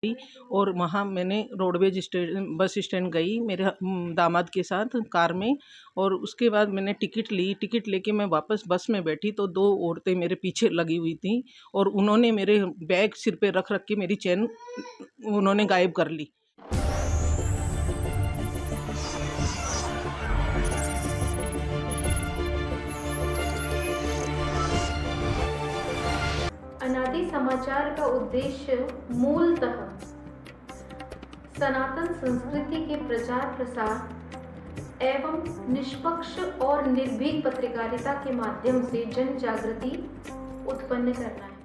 और वहाँ मैंने रोडवेज बस स्टैंड गई मेरे दामाद के साथ कार में। और उसके बाद मैंने टिकट लेके मैं वापस बस में बैठी तो दो औरतें मेरे पीछे लगी हुई थी और उन्होंने मेरे बैग सिर पे रख रख के मेरी चैन उन्होंने गायब कर ली। अनादि समाचार का उद्देश्य मूलतः सनातन संस्कृति के प्रचार प्रसार एवं निष्पक्ष और निर्भीक पत्रकारिता के माध्यम से जन जागृति उत्पन्न करना है।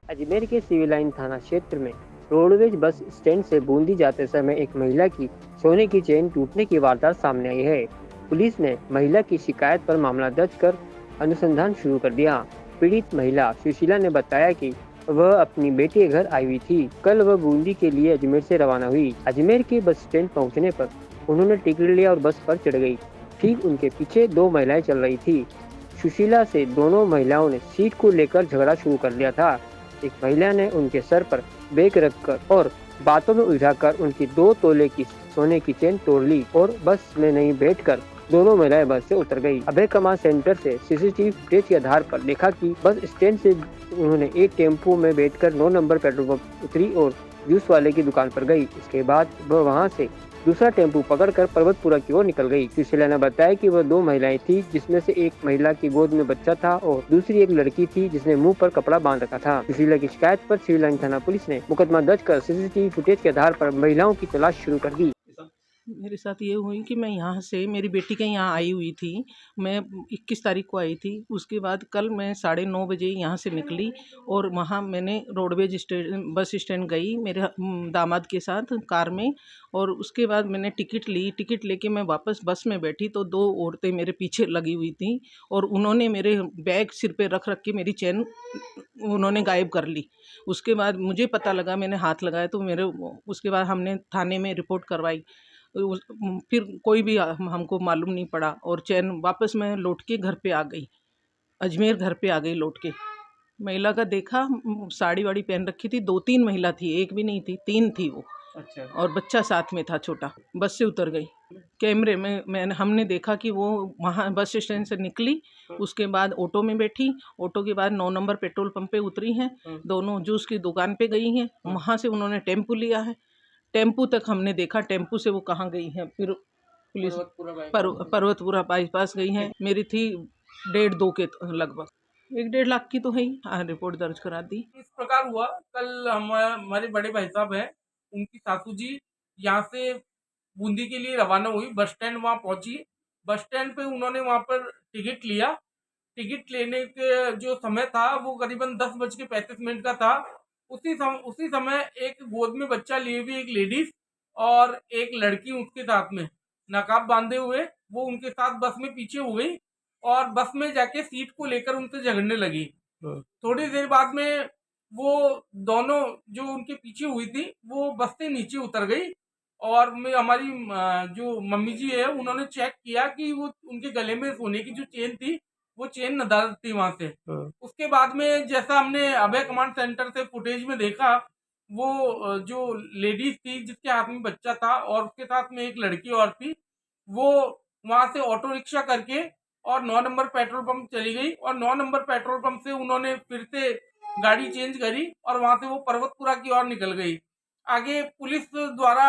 अजमेर के सिविल लाइन थाना क्षेत्र में रोडवेज बस स्टैंड से बूंदी जाते समय एक महिला की सोने की चेन टूटने की वारदात सामने आई है। पुलिस ने महिला की शिकायत पर मामला दर्ज कर अनुसंधान शुरू कर दिया। पीड़ित महिला सुशीला ने बताया कि वह अपनी बेटी के घर आई हुई थी। कल वह बूंदी के लिए अजमेर से रवाना हुई। अजमेर के बस स्टैंड पहुंचने पर उन्होंने टिकट लिया और बस पर चढ़ गई। ठीक उनके पीछे दो महिलाएं चल रही थी। सुशीला से दोनों महिलाओं ने सीट को लेकर झगड़ा शुरू कर दिया था। एक महिला ने उनके सर पर बैग रखकर और बातों में उलझाकर उनकी 2 तोले की सोने की चेन तोड़ ली और बस में नहीं बैठकर दोनों महिलाएं बस से उतर गई। अभय कमांड सेंटर से सीसीटीवी फुटेज के आधार पर देखा कि बस स्टैंड से उन्होंने एक टेम्पो में बैठकर 9 नंबर पेट्रोल पंप उतरी और जूस वाले की दुकान पर गई। इसके बाद वह वहां से दूसरा टेम्पो पकड़कर पर्वतपुरा की ओर निकल गई। सुशीला ने बताया कि वह 2 महिलाएं थी, जिसमें से एक महिला की गोद में बच्चा था और दूसरी एक लड़की थी जिसने मुंह पर कपड़ा बांध रखा था। सुशीला की शिकायत पर सिविल लाइन थाना पुलिस ने मुकदमा दर्ज कर सीसीटीवी फुटेज के आधार पर महिलाओं की तलाश शुरू कर दी। मेरे साथ ये हुई कि मैं यहाँ से मेरी बेटी के यहाँ आई हुई थी। मैं 21 तारीख को आई थी। उसके बाद कल मैं 9:30 बजे यहाँ से निकली और वहाँ मैंने रोडवेज बस स्टैंड गई मेरे दामाद के साथ कार में। और उसके बाद मैंने टिकट लेके मैं वापस बस में बैठी तो दो औरतें मेरे पीछे लगी हुई थी और उन्होंने मेरे बैग सिर पे रख रख के मेरी चैन उन्होंने गायब कर ली। उसके बाद मुझे पता लगा, मैंने हाथ लगाया तो उसके बाद हमने थाने में रिपोर्ट करवाई। फिर कोई भी हमको मालूम नहीं पड़ा और चैन वापस मैं लौट के घर पे आ गई। अजमेर घर पे आ गई लौट के। महिला का देखा, साड़ी वाड़ी पहन रखी थी। 2-3 महिला थी, एक भी नहीं थी, 3 थी वो। अच्छा। और बच्चा साथ में था छोटा। बस से उतर गई। कैमरे में हमने देखा कि वो वहाँ बस स्टैंड से निकली। उसके बाद ऑटो में बैठी। ऑटो के बाद 9 नंबर पेट्रोल पंप पे उतरी हैं। दोनों जूस की दुकान पे गई हैं। वहाँ से उन्होंने टेम्पो लिया है। टेम्पू तक हमने देखा, टेम्पू से वो कहाँ गई हैं। फिर पुलिस पर्वतपुरा बाईपास गई हैं। मेरी थी 1.5-2 के लगभग। 1-1.5 लाख की तो है ही। रिपोर्ट दर्ज करा दी। इस प्रकार हुआ, कल हमारे बड़े भाई साहब हैं, उनकी सासू जी यहाँ से बूंदी के लिए रवाना हुई। बस स्टैंड वहाँ पहुंची। बस स्टैंड पे उन्होंने वहाँ पर टिकट लिया। टिकट लेने के जो समय था वो करीबन 10:35 का था। उसी समय एक गोद में बच्चा लिए हुए एक लेडीज और एक लड़की उसके साथ में नकाब बांधे हुए वो उनके साथ बस में पीछे हो गई और बस में जाके सीट को लेकर उनसे झगड़ने लगी। थोड़ी देर बाद में वो दोनों जो उनके पीछे हुई थी वो बस से नीचे उतर गई और हमारी जो मम्मी जी है उन्होंने चेक किया कि वो उनके गले में सोने की जो चेन थी वो चेन नदारत थी वहां से। उसके बाद में जैसा हमने अभय कमांड सेंटर से फुटेज में देखा, वो जो लेडीज थी जिसके हाथ में बच्चा था और उसके साथ में एक लड़की और थी, वो वहां से ऑटो रिक्शा करके और 9 नंबर पेट्रोल पंप चली गई और 9 नंबर पेट्रोल पंप से उन्होंने फिर से गाड़ी चेंज करी और वहां से वो पर्वतपुरा की ओर निकल गई। आगे पुलिस द्वारा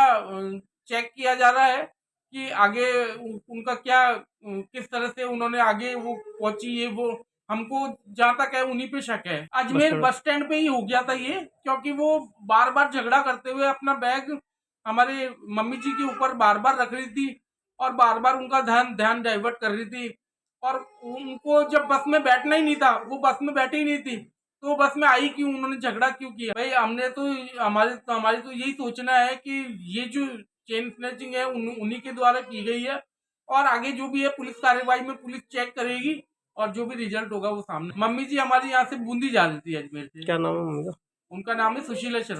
चेक किया जा रहा है कि आगे उनका क्या किस तरह से उन्होंने आगे वो पहुंची, ये वो हमको जहां तक है उन्हीं पे शक है। अजमेर बस स्टैंड पे ही हो गया था ये, क्योंकि वो बार बार झगड़ा करते हुए अपना बैग हमारे मम्मी जी के ऊपर बार बार रख रही थी और बार बार उनका ध्यान डाइवर्ट कर रही थी और उनको जब बस में बैठना ही नहीं था, वो बस में बैठी ही नहीं थी, तो वो बस में आई क्यों, उन्होंने झगड़ा क्यों किया? भाई हमने तो हमारी तो यही सोचना है कि ये जो चेन स्नैचिंग है उन्हीं के द्वारा की गई है और आगे जो भी है पुलिस कार्यवाही में पुलिस चेक करेगी और जो भी रिजल्ट होगा वो सामने। मम्मी जी हमारी यहाँ से बूंदी जा रही थी अजमेर से। क्या नाम है उनका? उनका नाम है सुशीला शर्मा।